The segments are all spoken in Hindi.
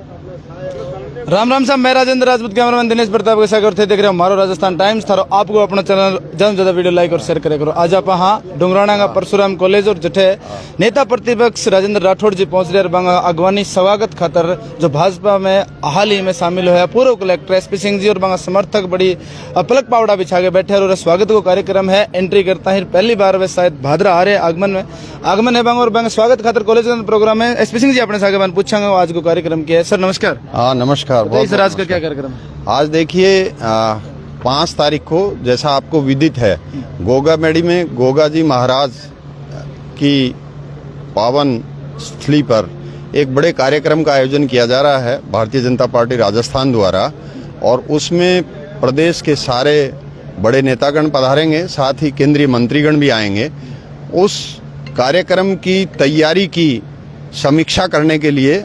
राम राम साहब, मैं राजेंद्र राजपूत, कैमरामैन दिनेश प्रताप के साथ देख रहे हो मारो राजस्थान टाइम्स। थारो आपको अपना चैनल ज्यादा ज्यादा वीडियो लाइक और शेयर करे करो। आज आप हाँ डुंगराना का परशुराम कॉलेज और जठे नेता प्रतिपक्ष राजेंद्र राठौड़ जी पहुंच रहे बांगा अगवानी स्वागत खातर जो भाजपा में हाल ही में शामिल हुआ पूर्व कलेक्टर एसपी सिंह जी और बांगा समर्थक बड़ी पलक पावड़ा बिछा के बैठे और स्वागत को कार्यक्रम है। एंट्री करता है पहली बार वे शायद भादरा आ रहे आगमन है बांगा और बांगा स्वागत खातर कॉलेज का प्रोग्राम है। एसपी सिंह जी अपने सागे पूछांगे आज को कार्यक्रम किया है। सर नमस्कार। हाँ नमस्कार। सर आज का क्या कार्यक्रम है? आज देखिए 5 तारीख को जैसा आपको विदित है गोगा मेड़ी में गोगा जी महाराज की पावन स्थली पर एक बड़े कार्यक्रम का आयोजन किया जा रहा है भारतीय जनता पार्टी राजस्थान द्वारा, और उसमें प्रदेश के सारे बड़े नेतागण पधारेंगे, साथ ही केंद्रीय मंत्रीगण भी आएंगे। उस कार्यक्रम की तैयारी की समीक्षा करने के लिए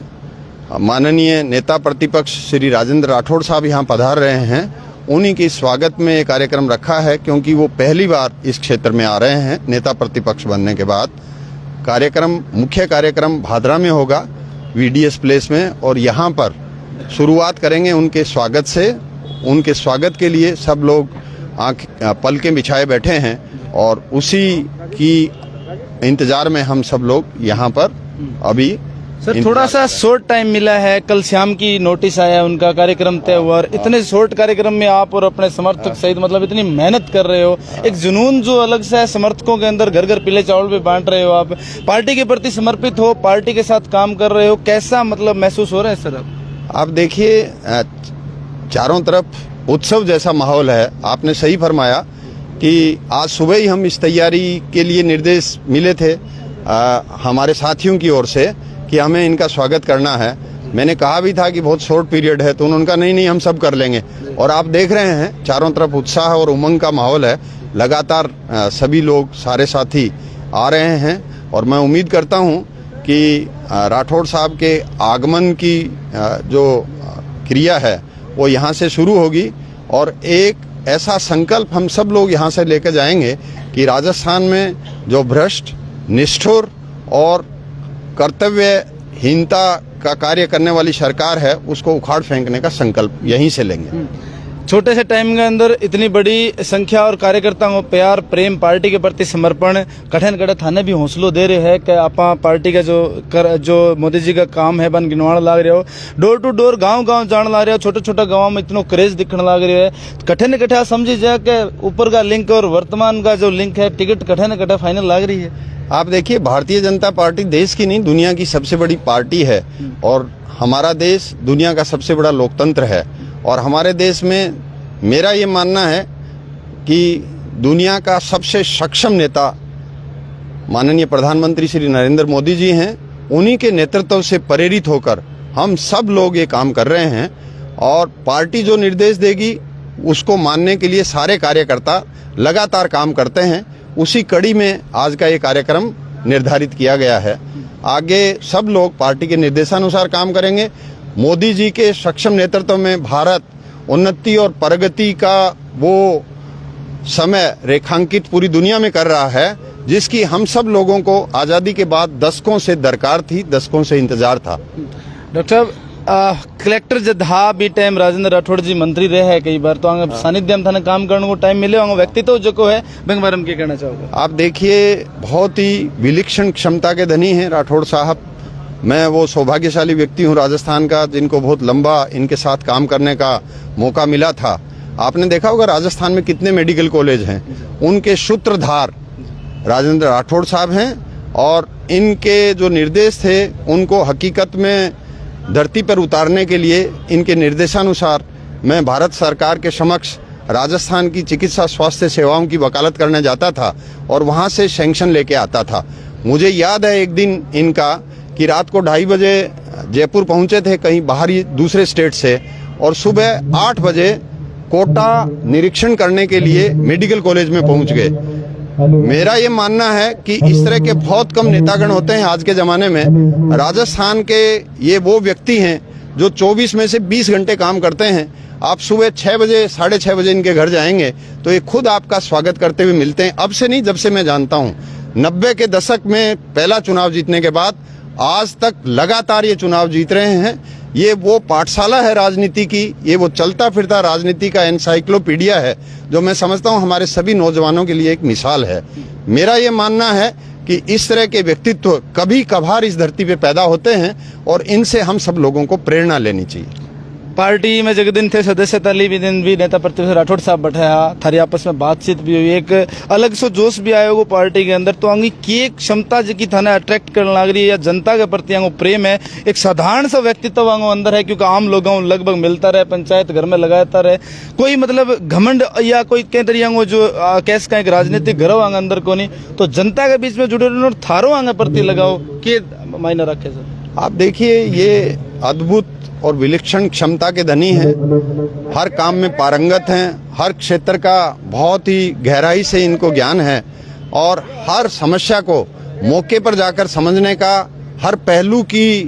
माननीय नेता प्रतिपक्ष श्री राजेंद्र राठौड़ साहब यहाँ पधार रहे हैं। उन्हीं के स्वागत में ये कार्यक्रम रखा है, क्योंकि वो पहली बार इस क्षेत्र में आ रहे हैं नेता प्रतिपक्ष बनने के बाद। मुख्य कार्यक्रम भादरा में होगा वीडीएस प्लेस में, और यहाँ पर शुरुआत करेंगे उनके स्वागत से। उनके स्वागत के लिए सब लोग पलकें बिछाए बैठे हैं और उसी की इंतजार में हम सब लोग यहाँ पर अभी। सर थोड़ा सा शॉर्ट टाइम मिला है, कल शाम की नोटिस आया, उनका कार्यक्रम तय हुआ और इतने शॉर्ट कार्यक्रम में आप और अपने समर्थक सहित मतलब इतनी मेहनत कर रहे हो, एक जुनून जो अलग से है समर्थकों के अंदर, घर घर पीले चावल भी बांट रहे हो, आप पार्टी के प्रति समर्पित हो, पार्टी के साथ काम कर रहे हो, कैसा मतलब महसूस हो रहा है सर? आप देखिए चारों तरफ उत्सव जैसा माहौल है। आपने सही फरमाया कि आज सुबह ही हम इस तैयारी के लिए निर्देश मिले थे हमारे साथियों की ओर से कि हमें इनका स्वागत करना है। मैंने कहा भी था कि बहुत शॉर्ट पीरियड है, तो उन्होंने कहा नहीं हम सब कर लेंगे। और आप देख रहे हैं चारों तरफ उत्साह और उमंग का माहौल है। लगातार सभी लोग, सारे साथी आ रहे हैं और मैं उम्मीद करता हूं कि राठौड़ साहब के आगमन की जो क्रिया है वो यहाँ से शुरू होगी, और एक ऐसा संकल्प हम सब लोग यहाँ से लेकर जाएंगे कि राजस्थान में जो भ्रष्ट, निष्ठुर और कर्तव्यहीनता का कार्य करने वाली सरकार है उसको उखाड़ फेंकने का संकल्प यहीं से लेंगे। छोटे से टाइम के अंदर इतनी बड़ी संख्या और कार्यकर्ताओं को प्यार, प्रेम, पार्टी के प्रति समर्पण, कठिन कड़े थाने भी हौसलो दे रहे हैं कि आप पार्टी का जो मोदी जी का काम है बन गिनवाण लाग रहे हो, डोर टू डोर गांव जान ला रहे हो, छोटे छोटे गाँव में इतना क्रेज दिखने लग रहे है। कठिन कठा समझी जाए कि ऊपर का लिंक और वर्तमान का जो लिंक है, टिकट कठिन कठा फाइनल लग रही है। आप देखिए भारतीय जनता पार्टी देश की नहीं दुनिया की सबसे बड़ी पार्टी है, और हमारा देश दुनिया का सबसे बड़ा लोकतंत्र है। और हमारे देश में मेरा ये मानना है कि दुनिया का सबसे सक्षम नेता माननीय प्रधानमंत्री श्री नरेंद्र मोदी जी हैं। उन्हीं के नेतृत्व से प्रेरित होकर हम सब लोग ये काम कर रहे हैं, और पार्टी जो निर्देश देगी उसको मानने के लिए सारे कार्यकर्ता लगातार काम करते हैं। उसी कड़ी में आज का ये कार्यक्रम निर्धारित किया गया है। आगे सब लोग पार्टी के निर्देशानुसार काम करेंगे। मोदी जी के सक्षम नेतृत्व में भारत उन्नति और प्रगति का वो समय रेखांकित पूरी दुनिया में कर रहा है, जिसकी हम सब लोगों को आजादी के बाद दशकों से दरकार थी, दशकों से इंतजार था। डॉक्टर साहब कलेक्टर जधा भी टाइम राजेंद्र राठौड़ जी मंत्री रहे हैं कई बार, तो आगे सानिध्य में थाने काम करने को टाइम मिले होंगे, व्यक्तित्व जो को है बैंक बारे में क्या कहना चाहोगे? आप देखिए बहुत ही विलक्षण क्षमता के धनी हैं राठौड़ साहब। मैं वो सौभाग्यशाली व्यक्ति हूँ राजस्थान का जिनको बहुत लंबा इनके साथ काम करने का मौका मिला था। आपने देखा होगा राजस्थान में कितने मेडिकल कॉलेज हैं, उनके सूत्रधार राजेंद्र राठौड़ साहब हैं, और इनके जो निर्देश थे उनको हकीकत में धरती पर उतारने के लिए इनके निर्देशानुसार मैं भारत सरकार के समक्ष राजस्थान की चिकित्सा स्वास्थ्य सेवाओं की वकालत करने जाता था और वहां से सैंक्शन लेके आता था। मुझे याद है एक दिन इनका कि रात को 2:30 बजे जयपुर पहुंचे थे कहीं बाहरी दूसरे स्टेट से, और सुबह 8 बजे कोटा निरीक्षण करने के लिए मेडिकल कॉलेज में पहुंच गए। मेरा ये मानना है कि इस तरह के बहुत कम नेतागण होते हैं आज के जमाने में। राजस्थान के ये वो व्यक्ति हैं जो 24 में से 20 घंटे काम करते हैं। आप सुबह 6 बजे 6:30 बजे इनके घर जाएंगे तो ये खुद आपका स्वागत करते हुए मिलते हैं। अब से नहीं, जब से मैं जानता हूँ 90 के दशक में पहला चुनाव जीतने के बाद आज तक लगातार ये चुनाव जीत रहे हैं। ये वो पाठशाला है राजनीति की, ये वो चलता फिरता राजनीति का एनसाइक्लोपीडिया है जो मैं समझता हूँ हमारे सभी नौजवानों के लिए एक मिसाल है। मेरा ये मानना है कि इस तरह के व्यक्तित्व कभी कभार इस धरती पे पैदा होते हैं और इनसे हम सब लोगों को प्रेरणा लेनी चाहिए। पार्टी में जगह दिन थे सदस्यता ली भी दिन भी नेता प्रतिपक्ष राठौड़ साहब बैठाया थारी आपस में बातचीत भी हुई, एक अलग सो जोश भी आया वो पार्टी के अंदर। तो आंगी की एक क्षमता जो की थाने अट्रैक्ट करने लग रही है या जनता के प्रति आंगो प्रेम है, एक साधारण सा व्यक्तित्व आंगो अंदर है, क्योंकि आम लोगों लगभग मिलता रहे, पंचायत घर में लगाता रहे, कोई मतलब घमंड या कोई कई तरीके जो कैस का एक राजनीतिक घर आंग अंदर को नहीं, तो जनता के बीच में जुड़े रहने और थारो आंगे प्रति लगाओ के मायने रखे सर। आप देखिए ये अद्भुत और विलक्षण क्षमता के धनी हैं, हर काम में पारंगत हैं, हर क्षेत्र का बहुत ही गहराई से इनको ज्ञान है और हर समस्या को मौके पर जाकर समझने का, हर पहलू की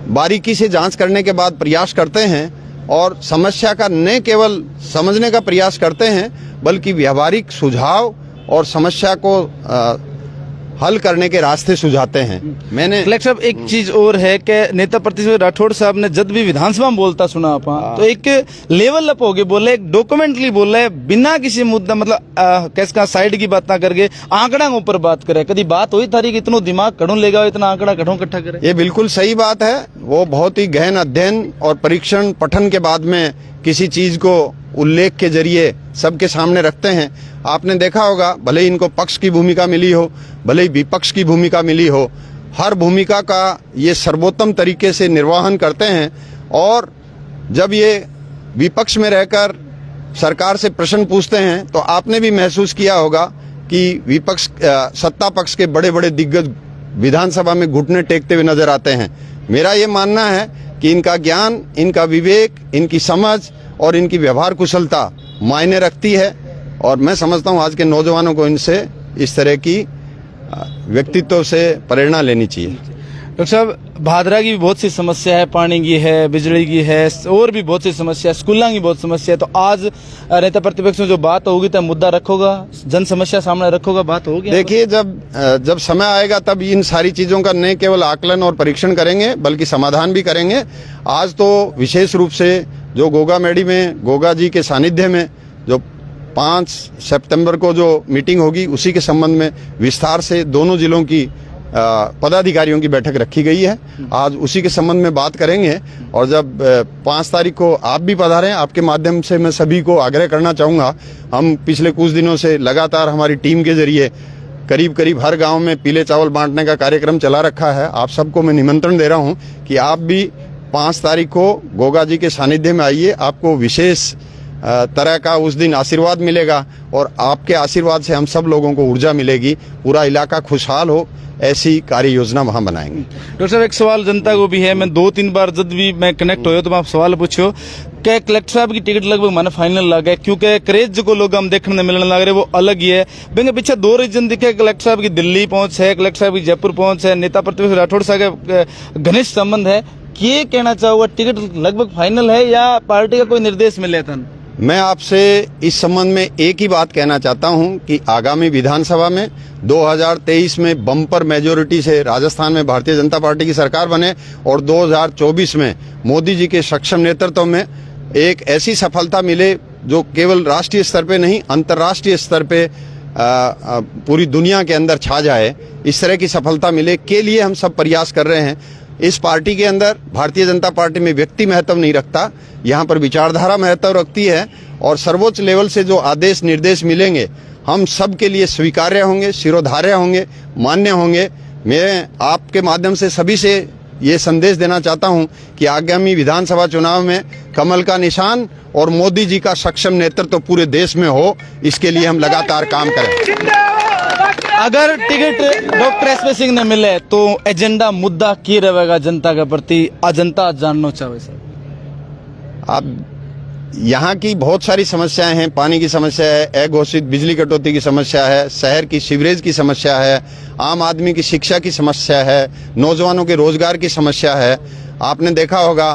बारीकी से जांच करने के बाद प्रयास करते हैं और समस्या का न केवल समझने का प्रयास करते हैं बल्कि व्यावहारिक सुझाव और समस्या को हल करने के रास्ते सुझाते हैं। मैंने कलेक्टर साहब एक चीज और है कि नेता प्रतिपक्ष राठौड़ साहब ने जब भी विधानसभा में बोलता सुना आप तो एक लेवल अप हो गए बोले, एक डॉक्यूमेंटली बोले, बिना किसी मुद्दा मतलब कैसे साइड की बात ना करके आंकड़ा के ऊपर बात करे। कभी बात हुई थारी कि इतना दिमाग कड़ों लेगा, इतना आंकड़ा कड़ों इकट्ठा करे? ये बिल्कुल सही बात है। वो बहुत ही गहन अध्ययन और परीक्षण पठन के बाद में किसी चीज को उल्लेख के जरिए सबके सामने रखते हैं। आपने देखा होगा, भले ही इनको पक्ष की भूमिका मिली हो, भले ही विपक्ष की भूमिका मिली हो, हर भूमिका का ये सर्वोत्तम तरीके से निर्वहन करते हैं और जब ये विपक्ष में रहकर सरकार से प्रश्न पूछते हैं तो आपने भी महसूस किया होगा कि विपक्ष सत्ता पक्ष के बड़े बड़े दिग्गज विधानसभा में घुटने टेकते हुए नजर आते हैं। मेरा ये मानना है कि इनका ज्ञान, इनका विवेक, इनकी समझ और इनकी व्यवहार कुशलता मायने रखती है और मैं समझता हूं आज के नौजवानों को इनसे इस तरह की व्यक्तित्व से प्रेरणा लेनी चाहिए। डॉक्टर साहब, भादरा की भी बहुत सी समस्या है, पानी की है, बिजली की है और भी बहुत सी समस्या है, स्कूलों की बहुत समस्या है। तो आज नेता प्रतिपक्ष में जो बात होगी तो मुद्दा रखोगा, जन समस्या सामने रखोगा, बात होगी? देखिए, जब समय आएगा तब इन सारी चीजों का न केवल आकलन और परीक्षण करेंगे बल्कि समाधान भी करेंगे। आज तो विशेष रूप से जो गोगा मेडी में गोगा जी के सानिध्य में जो 5 सितंबर को जो मीटिंग होगी उसी के संबंध में विस्तार से दोनों जिलों की पदाधिकारियों की बैठक रखी गई है। आज उसी के संबंध में बात करेंगे और जब 5 तारीख को आप भी पधारें, आपके माध्यम से मैं सभी को आग्रह करना चाहूँगा। हम पिछले कुछ दिनों से लगातार हमारी टीम के जरिए करीब हर गांव में पीले चावल बांटने का कार्यक्रम चला रखा है। आप सबको मैं निमंत्रण दे रहा हूं कि आप भी 5 तारीख को गोगा जी के सानिध्य में आइए। आपको विशेष तरह का उस दिन आशीर्वाद मिलेगा और आपके आशीर्वाद से हम सब लोगों को ऊर्जा मिलेगी, पूरा इलाका खुशहाल हो, ऐसी कार्य योजना वहां बनाएंगे। डॉक्टर साहब, एक सवाल जनता को भी है। मैं 2-3 बार जब भी मैं कनेक्ट हो तो मैं आप सवाल पूछो क्या कलेक्टर साहब की टिकट लगभग माने फाइनल लग है, क्योंकि क्रेज जो लोग हम देखने मिलने लग रहे वो अलग ही है। बेंगे पीछे 2 रीजन दिखे, कलेक्टर साहब की दिल्ली पहुंच है, कलेक्टर साहब की जयपुर पहुंच है, नेता प्रतिपक्ष राठौड़ साहब के घनिष्ठ संबंध है। ये कहना चाहूंगा टिकट लगभग फाइनल है या पार्टी का कोई निर्देश मिले था? मैं आपसे इस संबंध में एक ही बात कहना चाहता हूं कि आगामी विधानसभा में 2023 में बम्पर मेजोरिटी से राजस्थान में भारतीय जनता पार्टी की सरकार बने और 2024 में मोदी जी के सक्षम नेतृत्व में एक ऐसी सफलता मिले जो केवल राष्ट्रीय स्तर पे नहीं, अंतर्राष्ट्रीय स्तर पे पूरी दुनिया के अंदर छा जाए, इस तरह की सफलता मिले के लिए हम सब प्रयास कर रहे हैं। इस पार्टी के अंदर भारतीय जनता पार्टी में व्यक्ति महत्व नहीं रखता, यहाँ पर विचारधारा महत्व रखती है और सर्वोच्च लेवल से जो आदेश निर्देश मिलेंगे हम सब के लिए स्वीकार्य होंगे, शिरोधार्य होंगे, मान्य होंगे। मैं आपके माध्यम से सभी से ये संदेश देना चाहता हूं कि आगामी विधानसभा चुनाव में कमल का निशान और मोदी जी का सक्षम नेतृत्व पूरे देश में हो, इसके लिए हम लगातार काम करें। अगर टिकट डॉक्टर एसपी सिंह ने मिले तो एजेंडा मुद्दा की रहेगा जनता के प्रति, जनता जानना चाहे सर? आप यहाँ की बहुत सारी समस्याएं हैं, पानी की समस्या है, अघोषित बिजली कटौती की समस्या है, शहर की सीवरेज की समस्या है, आम आदमी की शिक्षा की समस्या है, नौजवानों के रोजगार की समस्या है। आपने देखा होगा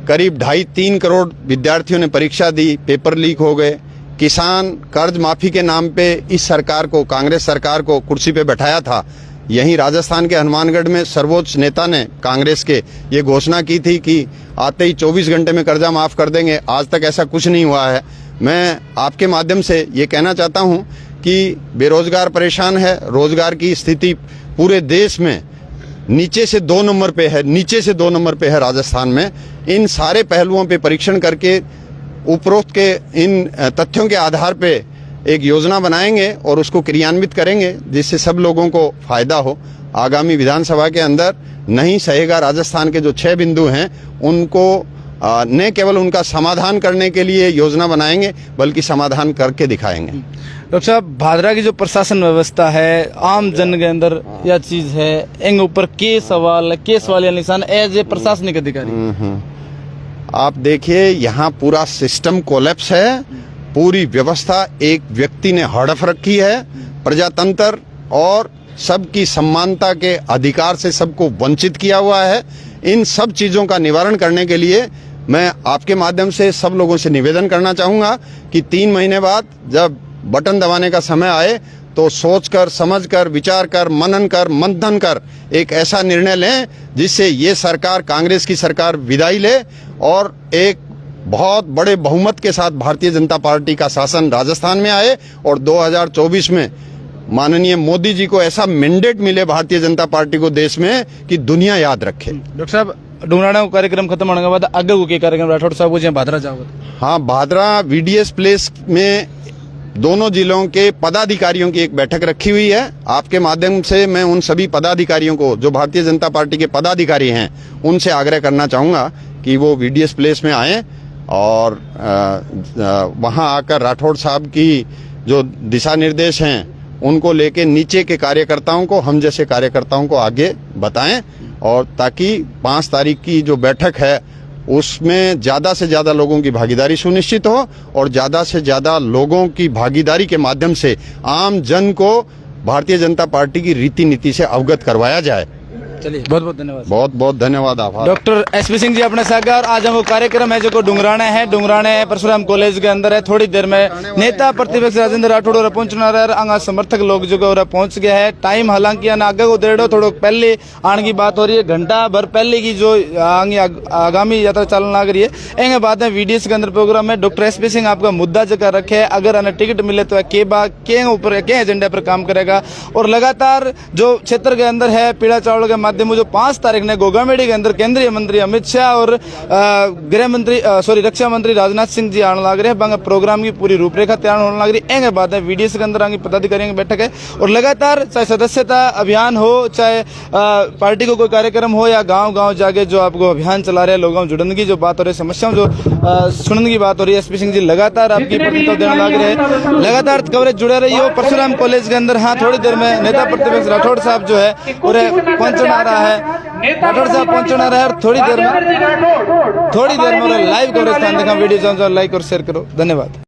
करीब 2.5-3 करोड़ विद्यार्थियों ने परीक्षा दी, पेपर लीक हो गए। किसान कर्ज माफी के नाम पे इस सरकार को, कांग्रेस सरकार को कुर्सी पे बैठाया था, यहीं राजस्थान के हनुमानगढ़ में सर्वोच्च नेता ने कांग्रेस के ये घोषणा की थी कि आते ही 24 घंटे में कर्जा माफ कर देंगे। आज तक ऐसा कुछ नहीं हुआ है। मैं आपके माध्यम से ये कहना चाहता हूं कि बेरोजगार परेशान है, रोजगार की स्थिति पूरे देश में नीचे से 2 नंबर पे है राजस्थान में। इन सारे पहलुओं पे परीक्षण करके उपरोक्त के इन तथ्यों के आधार पे एक योजना बनाएंगे और उसको क्रियान्वित करेंगे जिससे सब लोगों को फायदा हो। आगामी विधानसभा के अंदर नहीं सहेगा राजस्थान के जो 6 बिंदु हैं उनको न केवल उनका समाधान करने के लिए योजना बनाएंगे बल्कि समाधान करके दिखाएंगे। डॉक्टर साहब, भादरा की जो प्रशासन व्यवस्था है, आम जन के अंदर यह चीज है, इन ऊपर के सवाल या निशान एज ए प्रशासनिक अधिकारी। आप देखिए, यहाँ पूरा सिस्टम कोलैप्स है, पूरी व्यवस्था एक व्यक्ति ने हड़प रखी है। प्रजातंत्र और सबकी समानता के अधिकार से सबको वंचित किया हुआ है। इन सब चीजों का निवारण करने के लिए मैं आपके माध्यम से सब लोगों से निवेदन करना चाहूंगा कि 3 महीने बाद जब बटन दबाने का समय आए तो सोचकर, समझकर, विचार कर, मनन कर, मंथन कर एक ऐसा निर्णय लें जिससे ये सरकार, कांग्रेस की सरकार विदाई ले और एक बहुत बड़े बहुमत के साथ भारतीय जनता पार्टी का शासन राजस्थान में आए और 2024 में माननीय मोदी जी को ऐसा मैंडेट मिले भारतीय जनता पार्टी को देश में कि दुनिया याद रखे। डॉक्टर साहब, डुंगराना कार्यक्रम खत्म होने के बाद आगे के कार्यक्रम राठौड़ साहब को भादरा जाओगे? हाँ, भादरा VDS प्लेस में दोनों जिलों के पदाधिकारियों की एक बैठक रखी हुई है। आपके माध्यम से मैं उन सभी पदाधिकारियों को, जो भारतीय जनता पार्टी के पदाधिकारी हैं, उनसे आग्रह करना चाहूंगा कि वो VDS प्लेस में आएं और वहां आकर राठौड़ साहब की जो दिशा निर्देश हैं उनको लेके नीचे के कार्यकर्ताओं को, हम जैसे कार्यकर्ताओं को आगे बताएं और ताकि 5 तारीख की जो बैठक है उसमें ज्यादा से ज्यादा लोगों की भागीदारी सुनिश्चित हो और ज्यादा से ज्यादा लोगों की भागीदारी के माध्यम से आम जन को भारतीय जनता पार्टी की रीति नीति से अवगत करवाया जाए। चलिए, बहुत बहुत धन्यवाद। बहुत बहुत धन्यवाद। आभार। डॉक्टर SP सिंह जी अपने साथ। और आज हम वो कार्यक्रम है जो डुंगराना है, डुंगराने परशुराम कॉलेज के अंदर है। थोड़ी देर में नेता प्रतिपक्ष राजेंद्र राठौड़ और पहुंचना रहा, समर्थक लोग जो पहुंच गया है। टाइम हालांकि आगे को डेढ़ो थोड़ा पहले आने की बात हो रही है, घंटा भर पहले की जो आगामी यात्रा चालन लग रही है। एंगे बाद में VDS के अंदर प्रोग्राम है। डॉक्टर SP सिंह आपका मुद्दा जगह रखे है, अगर उन्हें टिकट मिले तो के ऊपर के एजेंडा पर काम करेगा और लगातार जो क्षेत्र के अंदर है पीड़ा चावल के माध्यम जो 5 तारीख ने गोगामेडी के अंदर केंद्रीय मंत्री अमित शाह और रक्षा मंत्री राजनाथ सिंह जी आने लग रहे हैं। प्रोग्राम की पूरी रूपरेखा तैयार होने लग रही है। एंगे बाद में VDS के अंदर आगे पदाधिकारियों की बैठक है और लगातार चाहे सदस्यता अभियान हो, चाहे पार्टी को कोई कार्यक्रम हो या गांव-गांव जाके जो आपको अभियान चला रहे हैं, लोगों जुड़ने की जो बात हो रही है, समस्याओं जो सुनने की बात हो रही है, SP सिंह जी लगातार आपकी प्रतिक्रिया देने लग रहे हैं। लगातार कवरेज जुड़े रही हो परशुराम कॉलेज के अंदर। हाँ, थोड़ी देर में नेता प्रतिपक्ष राठौड़ साहब जो है पूरे पहुंचना रहा है, राठौड़ साहब पहुंचना रहा है और थोड़ी देर में लाइव कवरेज देखा। वीडियो लाइक और शेयर करो। धन्यवाद।